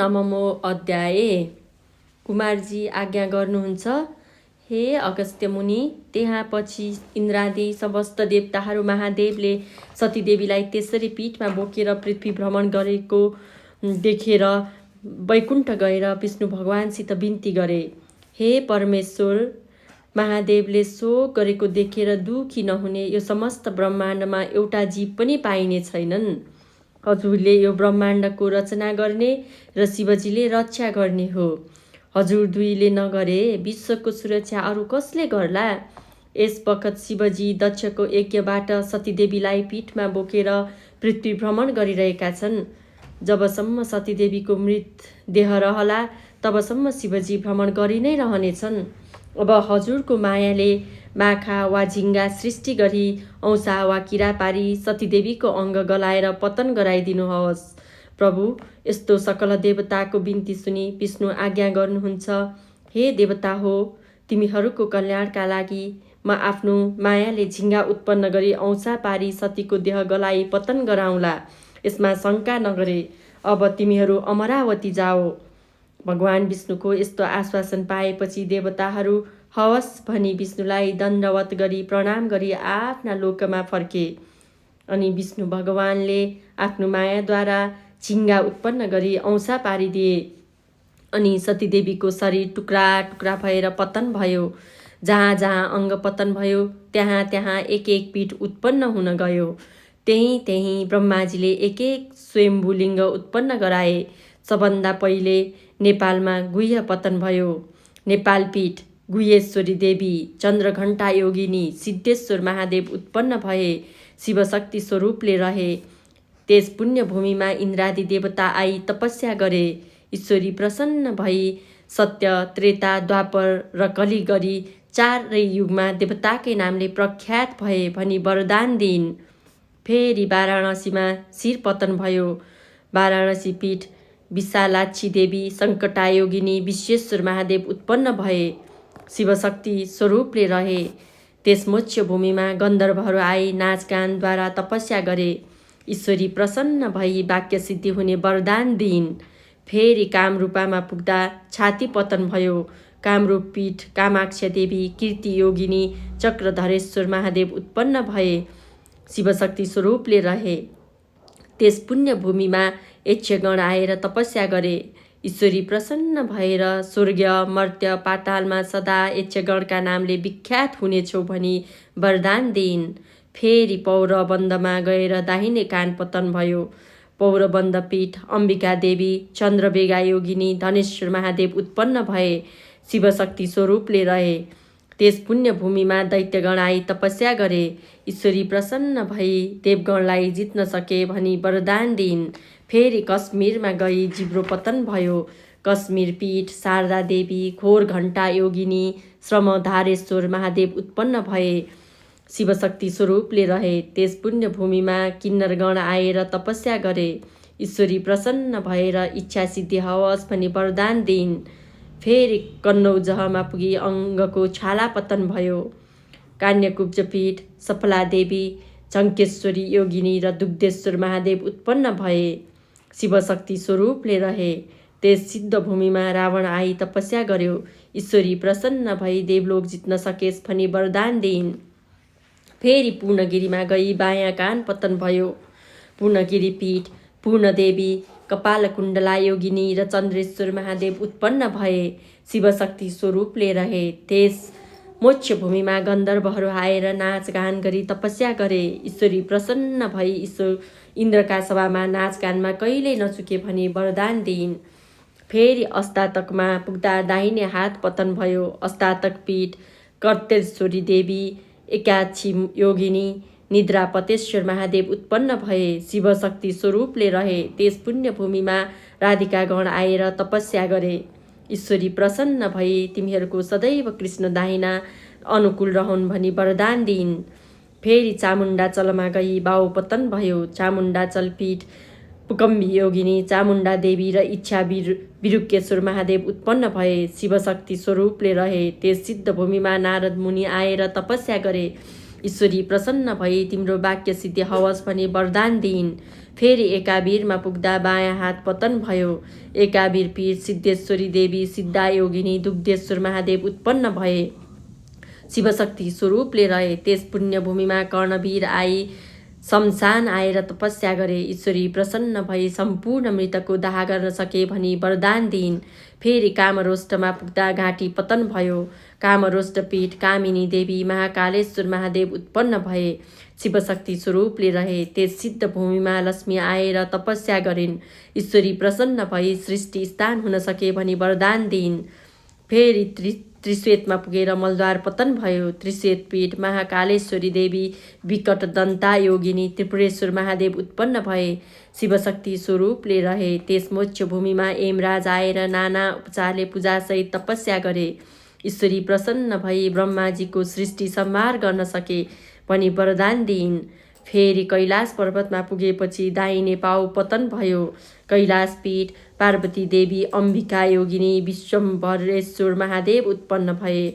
नवमो अध्याय। कुमारजी आज्ञा गर्नुहुन्छ, हे अगस्त्य मुनि। त्यहाँ पछि इन्द्रादि समस्त देवताहरू महादेवले सतीदेवीलाई त्यसरी पीठमा बोकेर पृथ्वी भ्रमण गरेको देखेर वैकुण्ठ गएर विष्णु भगवानसित बिन्ती गरे। हे परमेश्वर, महादेवले सो गरेको देखेर दुखी नहुने यो समस्त ब्रह्माण्डमा एउटा जीव पनि पाइने छैनन्। हजुरले यो ब्रह्माण्डको रचना गर्ने र शिवजीले रक्षा गर्ने हो। हजुर दुईले नगरे विश्वको सुरक्षा अरू कसले गर्ला? यस बखत शिवजी दक्षको यज्ञबाट सतीदेवीलाई पीठमा बोकेर पृथ्वी भ्रमण गरिरहेका छन्। जबसम्म सतीदेवीको मृत देह रहला तबसम्म शिवजी भ्रमण गरि नै रहनेछन्। अब हजुरको मायाले माखा वा झिङ्गा सृष्टि गरी औँसा वा किरा पारी सतीदेवीको अङ्ग गलाएर पतन गराइदिनुहोस्। प्रभु, यस्तो सकल देवताको बिन्ती सुनि विष्णु आज्ञा गर्नुहुन्छ, हे देवता हो, तिमीहरूको कल्याणका लागि म आफ्नो मायाले झिङ्गा उत्पन्न गरी औँसा पारी सतीको देह गलाई पतन गराउँला। यसमा शङ्का नगरे, अब तिमीहरू अमरावती जाओ। भगवान विष्णुको यस्तो आश्वासन पाएपछि देवताहरू हवस् भनी विष्णुलाई दण्डवत गरी प्रणाम गरी आफ्ना लोकमा फर्के। अनि विष्णु भगवानले आफ्नो मायाद्वारा झिङ्गा उत्पन्न गरी औँसा पारिदिए। अनि सतीदेवीको शरीर टुक्रा टुक्रा भएर पतन भयो। जहाँ जहाँ अङ्ग पतन भयो त्यहाँ त्यहाँ एक एक पीठ उत्पन्न हुन गयो। त्यहीँ ब्रह्माजीले एक एक स्वयम्भूलिङ्ग उत्पन्न गराए। सबभन्दा पहिले नेपालमा गुह्य पतन भयो। नेपाल पीठ गुह्येश्वरी देवी, चन्द्रघण्टा योगिनी, सिद्धेश्वर महादेव उत्पन्न भए। शिवशक्ति स्वरूपले रहे। त्यस पुण्य भूमिमा इन्द्रादि देवता आई तपस्या गरे। ईश्वरी प्रसन्न भई सत्य, त्रेता, द्वापर र कली गरी चारै युगमा देवताकै नामले प्रख्यात भए भनी वरदान दिइन्। फेरि वाराणसीमा शिर पतन भयो। वाराणसी पीठ विशालाक्षी देवी, सङ्कटायोगिनी, विश्वेश्वर महादेव उत्पन्न भए। शिवशक्ति स्वरूपले रहे। त्यस मोक्ष भूमिमा गन्धर्वहरू आई नाचगानद्वारा तपस्या गरे। ईश्वरी प्रसन्न भई वाक्य सिद्धि हुने वरदान दिइन्। फेरि कामरूपामा पुग्दा छाती पतन भयो। कामरूप पीठ कामाक्ष देवी, कीर्ति योगिनी, चक्रधरेश्वर महादेव उत्पन्न भए। शिवशक्ति स्वरूपले रहे। त्यस पुण्य भूमिमा यक्षगण आएर तपस्या गरे। ईश्वरी प्रसन्न भएर स्वर्ग, मर्त्य, पातालमा सदा यक्षगणका नामले विख्यात हुनेछौ भनी वरदान दिइन्। फेरि पौरबन्दमा गएर दाहिने कान पतन भयो। पौरबन्द पीठ अम्बिका देवी, चन्द्रबेगा योगिनी, धनेश्वर महादेव उत्पन्न भए। शिवशक्ति स्वरूपले रहे। त्यस पुण्य भूमिमा दैत्यगण आई तपस्या गरे। ईश्वरी प्रसन्न भई देवगणलाई जित्न सके भनी वरदान दिइन्। फेरि कश्मीरमा गई जिब्रो पतन भयो। कश्मीर पीठ शारदा देवी, घोर घण्टा योगिनी, श्रमधारेश्वर महादेव उत्पन्न भए। शिवशक्ति स्वरूपले रहे। त्यस पुण्य भूमिमा किन्नरगण आएर तपस्या गरे। ईश्वरी प्रसन्न भएर इच्छा सिद्धि हवस् भनी वरदान दिइन्। फेरि कन्नौजहमा पुगी अङ्गको छाला पतन भयो। कान्यकुब्ज पीठ सफला देवी, झङ्केश्वरी योगिनी र दुग्धेश्वर महादेव उत्पन्न भए। शिवशक्ति स्वरूपले रहे। त्यस सिद्ध भूमिमा रावण आई तपस्या गर्यो। ईश्वरी प्रसन्न भई देवलोक जित्न सकेस् भनी वरदान दिइन्। फेरि पूर्णगिरीमा गई बायाँ कान पतन भयो। पूर्णगिरी पीठ पूर्णदेवी, कपालकुण्डला योगिनी र चन्द्रेश्वर महादेव उत्पन्न भए। शिवशक्ति स्वरूपले रहे। त्यस मोक्ष भूमिमा गन्धर्वहरू आएर नाचगान गरी तपस्या गरे। ईश्वरी प्रसन्न भई इन्द्रका सभामा नाचगानमा कहिल्यै नचुके भनी वरदान दिइन्। फेरि अस्तातकमा पुग्दा दाहिने हात पतन भयो। अस्तातक पीठ कर्तेश्वरी देवी, एकाक्षी योगिनी, निद्रापतेश्वर महादेव उत्पन्न भए। शिवशक्ति स्वरूपले रहे। त्यस पुण्य भूमिमा राधिकागण आएर तपस्या गरे। ईश्वरी प्रसन्न भई तिमीहरूको सदैव कृष्ण दाहिना अनुकूल रहन् भनी वरदान दिइन्। फेरि चामुण्डाचलमा गई बाउ पतन भयो। चामुण्डाचल पीठ पुकम्बी योगिनी, चामुण्डा देवी र इच्छा विरुकेश्वर महादेव उत्पन्न भए। शिवशक्ति स्वरूपले रहे। त्यस सिद्ध भूमिमा नारद मुनि आएर तपस्या गरे। ईश्वरी प्रसन्न भई तिम्रो वाक्य सिद्धि हवस् भनी वरदान दिइन्। फेरि एकावीरमा पुग्दा बायाँ हात पतन भयो। एकावीर पीठ सिद्धेश्वरी देवी सिद्धायोगिनी दुग्धेश्वर महादेव उत्पन्न भए, शिवशक्ति स्वरूपले रहे। त्यस पुण्यभूमिमा कर्णवीर आई शमशान आएर तपस्या गरे। ईश्वरी प्रसन्न भई सम्पूर्ण मृतकको दाह गर्न सके भनी वरदान दिइन्। फेरि कामरोष्टमा पुग्दा घाँटी पतन भयो। कामरोष्ट पीठ कामिनी देवी महाकालेश्वर महादेव उत्पन्न भए, शिवशक्ति स्वरूपले रहे। त्यस सिद्ध भूमिमा लक्ष्मी आएर तपस्या गरिन्। ईश्वरी प्रसन्न भई सृष्टि स्थान हुन सके भनी वरदान दिइन्। फेरि त्रिश्वेतमा पुगेर मलद्वार पतन भयो। त्रिश्वेत पीठ महाकालेश्वरी देवी विकट दन्ता योगिनी त्रिपुरेश्वर महादेव उत्पन्न भए, शिवशक्ति स्वरूपले रहे। त्यस मोक्ष भूमिमा यमराज आएर नाना उपचारले पूजासहित तपस्या गरे। ईश्वरी प्रसन्न भई ब्रह्माजीको सृष्टि संहार गर्न सके भनी वरदान दिइन्। फेरि कैलाश पर्वतमा पुगेपछि दाहिने पाउ पतन भयो। कैलाश पीठ पार्वती देवी अम्बिका योगिनी विश्वम्भरेश्वर महादेव उत्पन्न भए,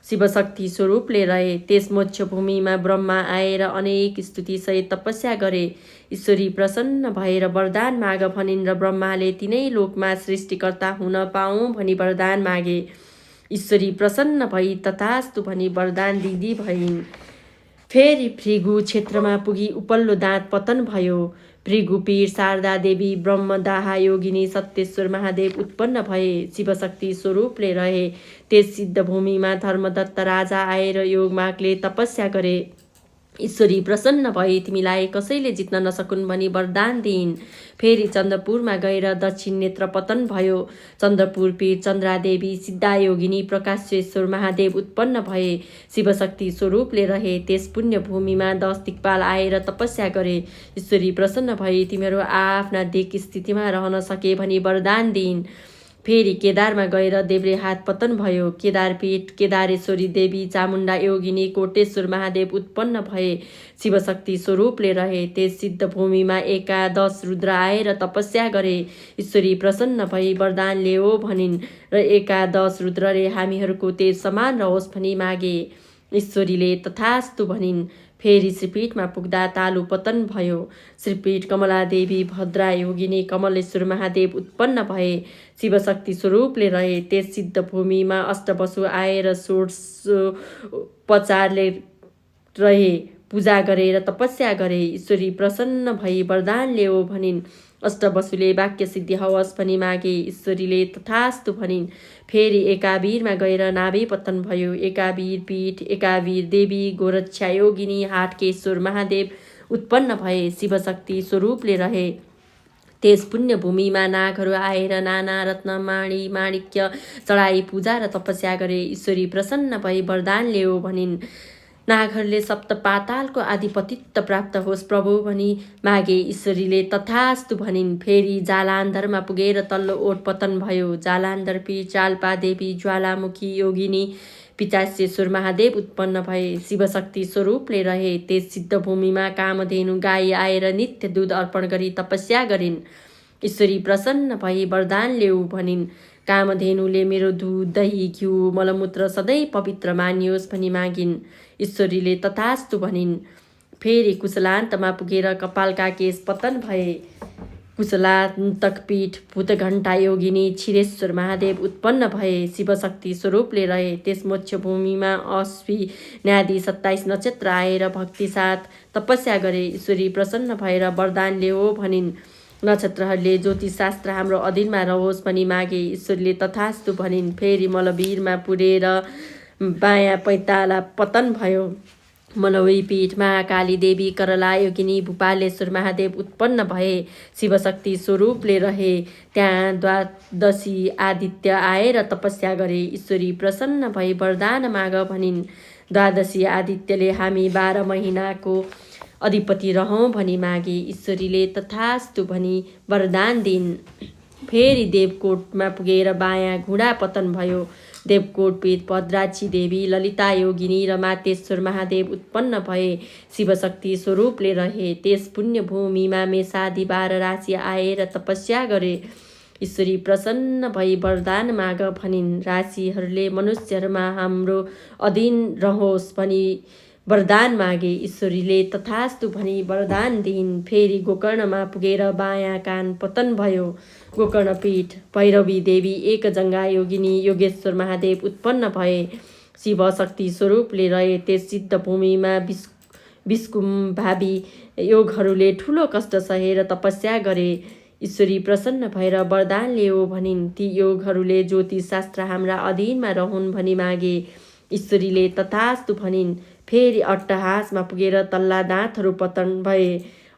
शिवशक्ति स्वरूपले रहे। त्यस मोक्ष भूमिमा ब्रह्मा आएर अनेक स्तुतिसहित तपस्या गरे। ईश्वरी प्रसन्न भएर वरदान माग भनिन् र ब्रह्माले तिनै लोकमा सृष्टिकर्ता हुन पाऊँ भनी वरदान मागे। ईश्वरी प्रसन्न भई तथास्तु भनी वरदान दिदी भइन्। फेरि भृगु क्षेत्रमा पुगी उपल्लो दाँत पतन भयो। भृगुपीठ शारदा देवी ब्रह्मदाह योगिनी सत्येश्वर महादेव उत्पन्न भए, शिवशक्ति स्वरूपले रहे। त्यस सिद्ध भूमिमा धर्मदत्त राजा आएर योगमागले तपस्या गरे। ईश्वरी प्रसन्न भई तिमीलाई कसैले जित्न नसकुन् भनी वरदान दिइन्। फेरि चन्द्रपुरमा गएर दक्षिण नेत्र पतन भयो। चन्द्रपुर पीठ चन्द्रादेवी सिद्धायोगिनी प्रकाशेश्वर महादेव उत्पन्न भए, शिवशक्ति स्वरूपले रहे। त्यस पुण्य भूमिमा 10 दिक्पाल आएर तपस्या गरे। ईश्वरी प्रसन्न भई तिमीहरू आफ्ना दिक् स्थितिमा रहन सके भनी वरदान दिइन्। फेरि केदारमा गएर देब्रे हात पतन भयो। केदारपीठ केदारेश्वरी देवी चामुण्डा योगिनी कोटेश्वर महादेव उत्पन्न भए, शिवशक्ति स्वरूपले रहे। त्यस सिद्ध भूमिमा 11 रुद्र आएर तपस्या गरे। ईश्वरी प्रसन्न भई वरदान ल्याओ भनिन् र 11 रुद्रले हामीहरूको तेज समान रहोस् भनी मागे। ईश्वरीले तथास्तु भनिन्। फेरि श्रीपीठमा पुग्दा तालु पतन भयो। श्रीपीठ कमलादेवी भद्रा योगिनी कमलेश्वर महादेव उत्पन्न भए, शिवशक्ति स्वरूपले रहे। त्यस सिद्ध भूमिमा अष्टवसु आएर षोडशोपचारले रहे, पूजा गरेर तपस्या गरे। ईश्वरी प्रसन्न भई वरदान ल्याओ भनिन्। अष्टवसुले वाक्य सिद्धि हवस् भनी मागे। ईश्वरीले तथास्तु भनिन्। फेरि एकावीरमा गएर नाभि पतन भयो। एकावीर पीठ एकावीर देवी गोरक्षा योगिनी हाटकेश्वर महादेव उत्पन्न भए, शिवशक्ति स्वरूपले रहे। त्यस पुण्य भूमिमा नागहरू आएर नाना रत्न माणी माणिक्य चढाई पूजा र तपस्या गरे। ईश्वरी प्रसन्न भई वरदान ल्याओ भनिन्। नागहरूले सप्त पातालको आधिपतित्व प्राप्त होस् प्रभु भनी मागे। ईश्वरीले तथास्तु भनिन्। फेरि जालान्धरमा पुगेर तल्लो ओठ पतन भयो। जालान्धर पीठ चाल्पा देवी ज्वालामुखी योगिनी पिचासेश्वर महादेव उत्पन्न भए, शिवशक्ति स्वरूपले रहे। त्यस सिद्ध भूमिमा कामधेनु गाई आएर नित्य दूध अर्पण गरी तपस्या गरिन्। ईश्वरी प्रसन्न भई वरदान ल्याऊ भनिन्। कामधेनुले मेरो दूध दही घिउ मलमूत्र सधैँ पवित्र मानियोस् भनी मागिन्। ईश्वरीले तथास्तु भनिन्। फेरि कुशलान्तमा पुगेर कपालका केश पतन भए। कुशलान्तक पीठ भूतघण्टा योगिनी क्षीरेश्वर महादेव उत्पन्न भए, शिवशक्ति स्वरूपले रहे। त्यस मोक्ष भूमिमा अश्विन्यादि 27 नक्षत्र आएर भक्ति साथ तपस्या गरे। ईश्वरी प्रसन्न भएर वरदान ल्याओ भनिन्। नक्षत्रहरूले ज्योतिषशास्त्र हाम्रो अधीनमा रहोस् भनी मागे। ईश्वरले तथास्तु भनिन्। फेरि मलवीरमा पुरेर बायाँ पैताला पतन भयो। मलवी पीठ महाकाली देवी करला योगिनी भूपालेश्वर महादेव उत्पन्न भए, शिवशक्ति स्वरूपले रहे। त्यहाँ द्वादशी आदित्य आएर तपस्या गरे। ईश्वरी प्रसन्न भई वरदान माग भनिन्। द्वादशी आदित्यले हामी 12 महिनाको अधिपति रहौँ भनी मागे। ईश्वरीले तथास्तु भनी वरदान दिन्। फेरि देवकोटमा पुगेर बायाँ घुँडा पतन भयो। देवकोट पीठ भद्राक्षी देवी ललिता योगिनी र मातेश्वर महादेव उत्पन्न भए, शिवशक्ति स्वरूपले रहे। त्यस पुण्य भूमिमा मेषादि 12 राशि आएर तपस्या गरे। ईश्वरी प्रसन्न भई वरदान माग भनिन्। राशिहरूले मनुष्यहरूमा हाम्रो अधीन रहोस् भनी वरदान मागे। ईश्वरीले तथास्तु भनी वरदान दिइन्। फेरि गोकर्णमा पुगेर बायाँ कान पतन भयो। गोकर्ण पीठ भैरवी देवी एकजङ्गा योगिनी योगेश्वर महादेव उत्पन्न भए। शिव शक्ति स्वरूपले रहे त्यस सिद्ध भूमिमा विष्कुम्भावी योगहरूले ठुलो कष्ट सहेर तपस्या गरे। ईश्वरी प्रसन्न भएर वरदान ल्याऊ भनिन्। ती योगहरूले ज्योतिष शास्त्र हाम्रा अधीनमा रहन् भनी मागे। ईश्वरीले तथास्तु भनिन्। फेरि अट्टहासमा पुगेर तल्ला दाँतहरू पतन भए।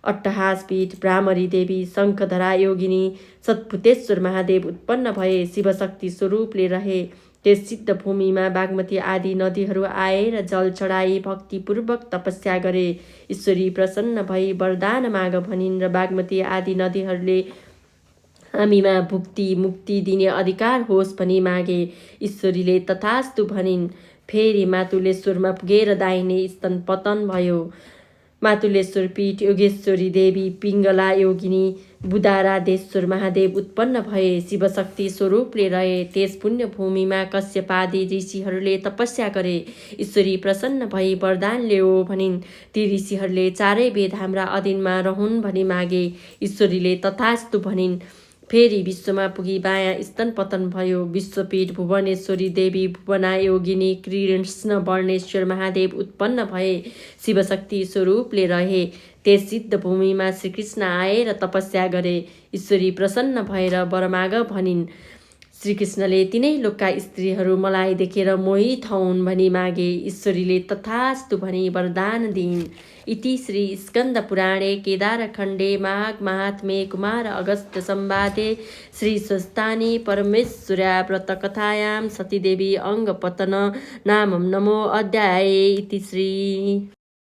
अट्टहास पीठ भ्रामरी देवी शङ्खधरा योगिनी सतपुतेश्वर महादेव उत्पन्न भए। शिवशक्ति स्वरूपले रहे त्यस सिद्ध भूमिमा बागमती आदि नदीहरू आएर जल चढाई भक्तिपूर्वक तपस्या गरे। ईश्वरी प्रसन्न भई वरदान माग भनिन् र बागमती आदि नदीहरूले हामीमा भुक्ति मुक्ति दिने अधिकार होस् भनी मागे। ईश्वरीले तथास्तु भनिन्। फेरि मातुलेश्वरमा पुगेर दाहिने स्तन पतन भयो। मातुलेश्वर पीठ योगेश्वरी देवी पिङ्गला योगिनी बुदाराधेश्वर महादेव उत्पन्न भए। शिवशक्ति स्वरूपले रहे त्यस पुण्य भूमिमा कश्यपादि ऋषिहरूले तपस्या गरे। ईश्वरी प्रसन्न भई वरदान ल्याऊ भनिन्। ती ऋषिहरूले चारै वेद हाम्रा अधीनमा रहन् भनी मागे। ईश्वरीले तथास्तु भनिन्। फेरि विश्वमा पुगी बायाँ स्तन पतन भयो। विश्वपीठ भुवनेश्वरी देवी भुवना योगिनी कृष्ण वर्णेश्वर महादेव उत्पन्न भए। शिवशक्ति स्वरूपले रहे त्यस सिद्ध भूमिमा श्रीकृष्ण आएर तपस्या गरे। ईश्वरी प्रसन्न भएर वर माग भनिन्। श्रीकृष्णले तिनै लोकका स्त्रीहरू मलाई देखेर मोहित हौन् भनी मागे। ईश्वरीले तथास्तु भनी वरदान दिइन्। इति श्री स्कन्द पुराणे केदारखण्डे माघ महात्म्ये कुमार अगस्त्य संवादे श्री स्वस्तानि परमेश्वर्या व्रतकथायां सतीदेवी अङ्गपतन नामं नमो अध्याये। इति श्री